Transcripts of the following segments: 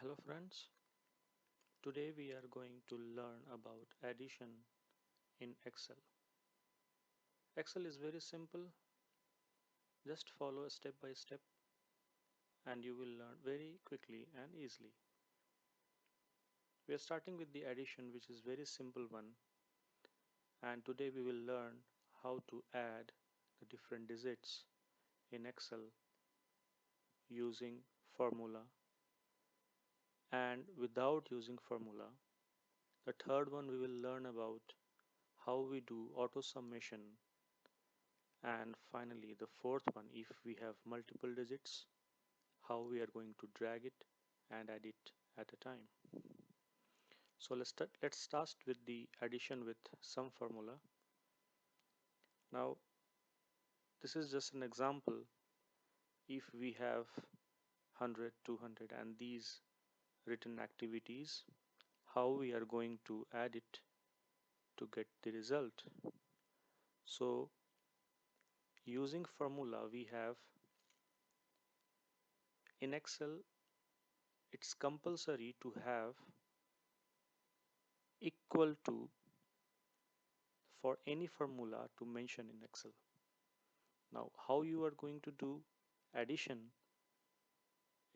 Hello friends, today we are going to learn about addition in Excel. Excel is very simple, just follow step by step and you will learn very quickly and easily. We are starting with the addition, which is very simple one, and today we will learn how to add the different digits in Excel using formula and without using formula. The third one we will learn about how we do auto summation. And finally, the fourth one, if we have multiple digits, how we are going to drag it and add it at a time. So let's start with the addition with sum formula. Now, this is just an example. If we have 100, 200 and these written activities, how we are going to add it to get the result. So, using formula, we have in Excel, it's compulsory to have equal to for any formula to mention in Excel. Now, how you are going to do addition?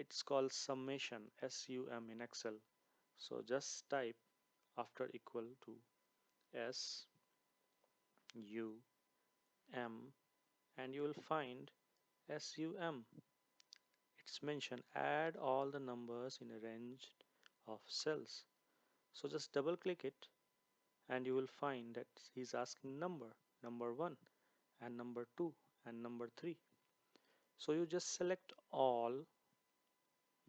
It's called summation, SUM in Excel. So just type after equal to SUM and you will find SUM. It's mentioned add all the numbers in a range of cells. So just double click it and you will find that he's asking number 1 and number 2 and number 3. So you just select all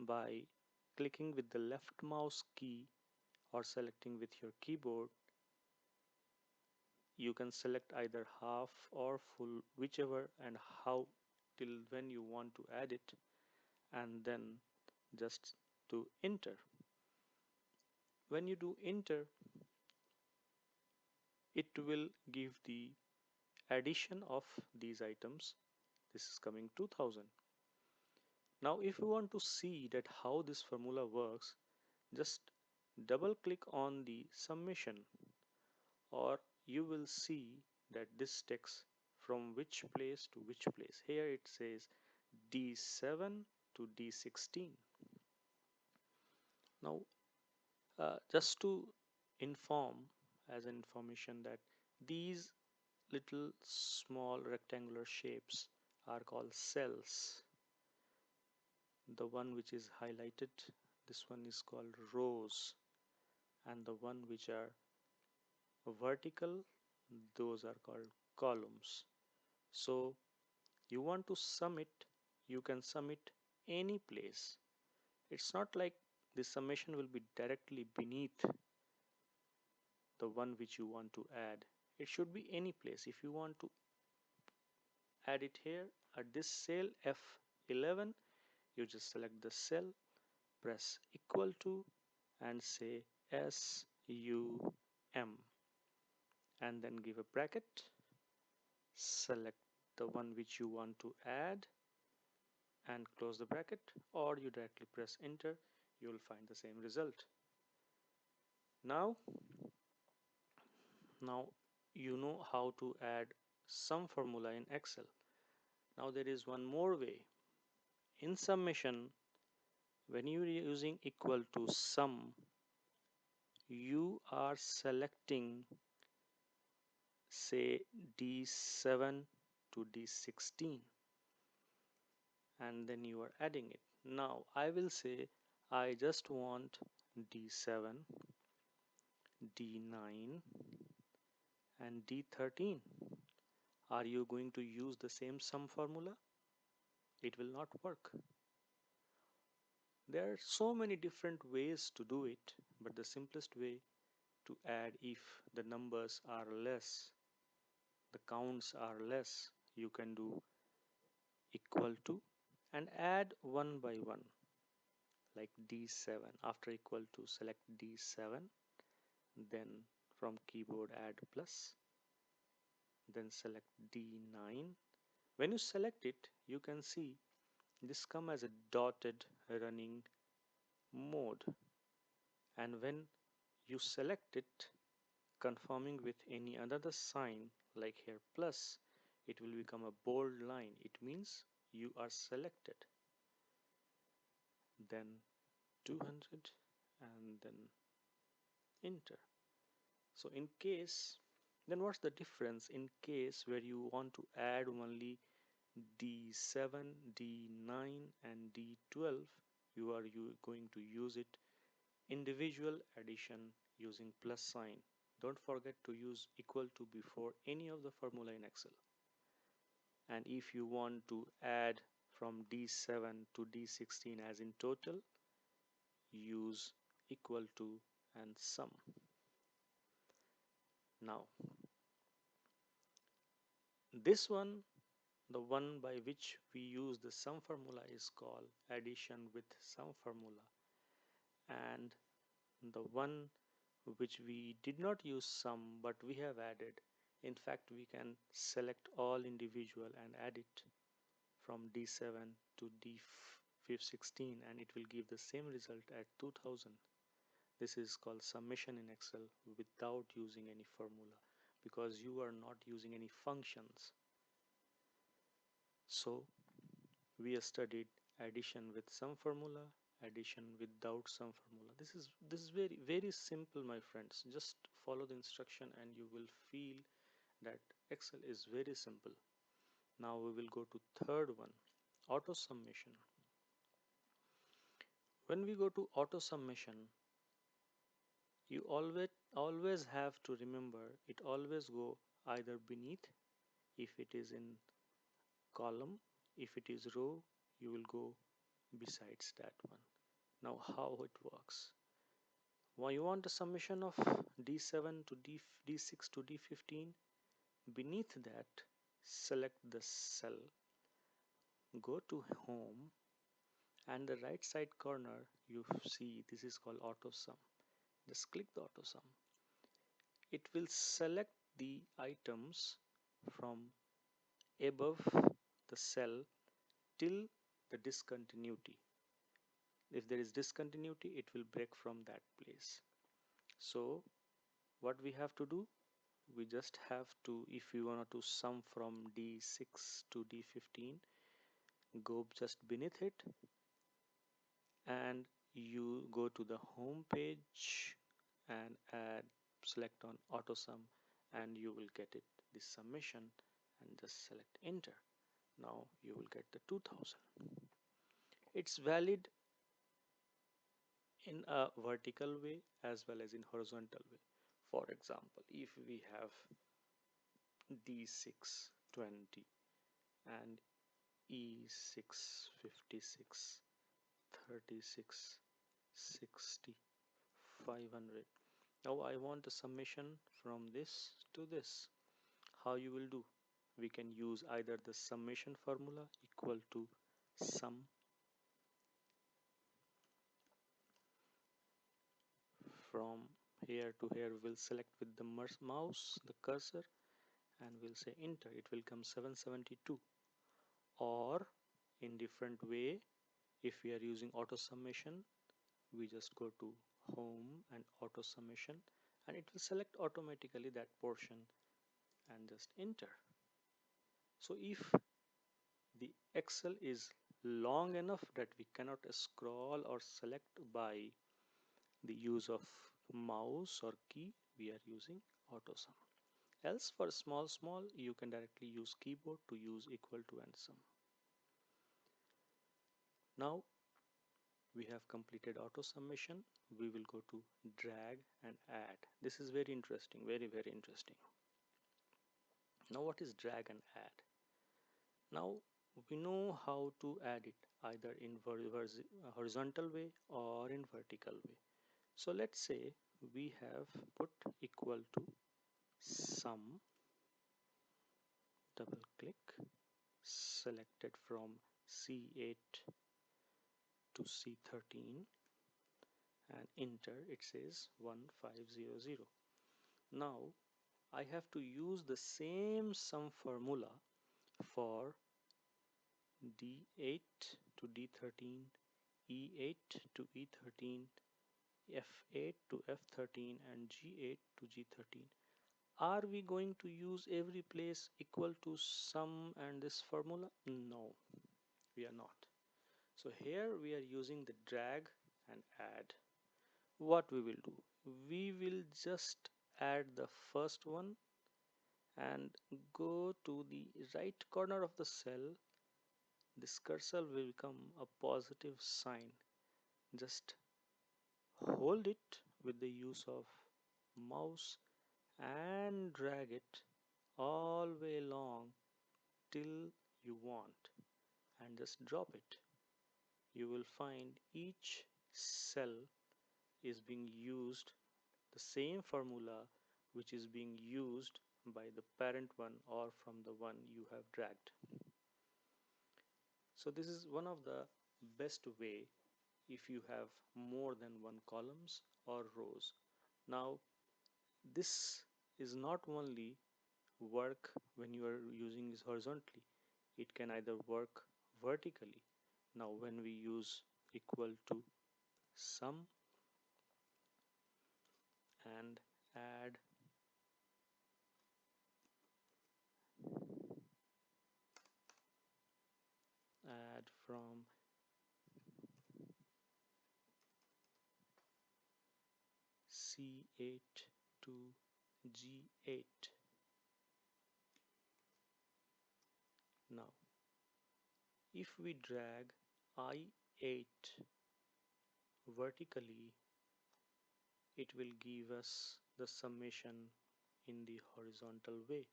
by clicking with the left mouse key or selecting with your keyboard. You can select either half or full, whichever and how till when you want to add it, and then just to enter. When you do enter, it will give the addition of these items. This is coming 2000. Now if you want to see that how this formula works, just double click on the summation or you will see that this takes from which place to which place. Here it says D7 to D16. Now just to inform as an information that these little small rectangular shapes are called cells. The one which is highlighted, this one is called rows, and the one which are vertical, those are called columns. So you want to sum it, you can sum it any place. It's not like the summation will be directly beneath the one which you want to add. It should be any place. If you want to add it here at this cell F11, you just select the cell, press equal to and say SUM and then give a bracket, select the one which you want to add and close the bracket, or you directly press enter, you will find the same result. Now you know how to add sum formula in Excel. Now there is one more way. In summation, when you are using equal to sum, you are selecting say D7 to D16 and then you are adding it. Now I will say I just want D7, D9 and D13. Are you going to use the same sum formula? It will not work. There are so many different ways to do it, but the simplest way to add, if the numbers are less, the counts are less, you can do equal to and add one by one, like D7. After equal to, select D7, then from keyboard add plus, then select D9. When you select it, you can see this come as a dotted running mode, and when you select it, confirming with any other sign like here plus, it will become a bold line. It means you are selected. Then 200 and then enter. So in case, then what's the difference in case where you want to add only D7, D9 and D12, you going to use it individual addition using plus sign. Don't forget to use equal to before any of the formula in Excel. And if you want to add from D7 to D16 as in total, use equal to and sum. Now this one, the one by which we use the sum formula, is called addition with sum formula, and the one which we did not use sum but we have added, in fact we can select all individual and add it from D7 to D16 and it will give the same result at 2000. This is called summation in Excel without using any formula, because you are not using any functions. So we studied addition with some formula, addition without some formula. This is very simple, my friends. Just follow the instruction and you will feel that Excel is very simple. Now we will go to third one, auto summation. When we go to auto summation, you always have to remember it always go either beneath if it is in column, if it is row you will go besides that one. Now how it works? Well, you want a summation of D7 to D6 to D15. Beneath that, select the cell, go to home, and the right side corner you see this is called AutoSum. Just click the AutoSum. It will select the items from above the cell till the discontinuity. If there is discontinuity, it will break from that place. So what we have to do, we just have to, if you want to sum from D6 to D15, go just beneath it and you go to the home page and add, select on auto sum, and you will get it this summation, and just select enter. Now you will get the 2000. It's valid in a vertical way as well as in horizontal way. For example, if we have D6 20 and E6 56 36 60 500, now I want a summation from this to this. How you will do? We can use either the summation formula equal to sum from here to here. We'll select with the mouse the cursor and we'll say enter. It will come 772. Or in different way, if we are using auto summation, we just go to home and auto summation and it will select automatically that portion and just enter. So if the Excel is long enough that we cannot scroll or select by the use of mouse or key, we are using AutoSum. Else for small you can directly use keyboard to use equal to and sum. Now we have completed auto summation. We will go to drag and add. This is very interesting, very interesting. Now what is drag and add? Now we know how to add it either in horizontal way or in vertical way. So let's say we have put equal to sum, double click, selected from C8 to C13 and enter. It says 1500. Now I have to use the same sum formula for D8 to D13, E8 to E13, F8 to F13, and G8 to G13. Are we going to use every place equal to sum and this formula? No, we are not. So here we are using the drag and add. What we will do? We will just add the first one and go to the right corner of the cell. This cursor will become a positive sign. Just hold it with the use of mouse and drag it all way along till you want, and just drop it. You will find each cell is being used the same formula which is being used by the parent one or from the one you have dragged. So this is one of the best way if you have more than one columns or rows. Now this is not only work when you are using this horizontally, it can either work vertically. Now when we use equal to sum and add from C8 to G8. Now if we drag I8 vertically, it will give us the summation in the horizontal way.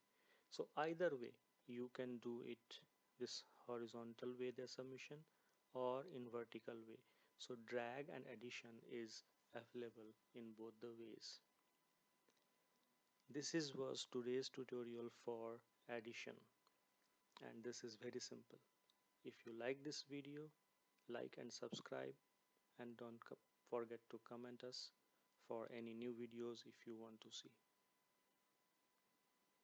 So either way you can do it, this horizontal way the summation, or in vertical way. So drag and addition is available in both the ways. This is was today's tutorial for addition, and this is very simple. If you like this video, like and subscribe, and don't forget to comment us for any new videos if you want to see.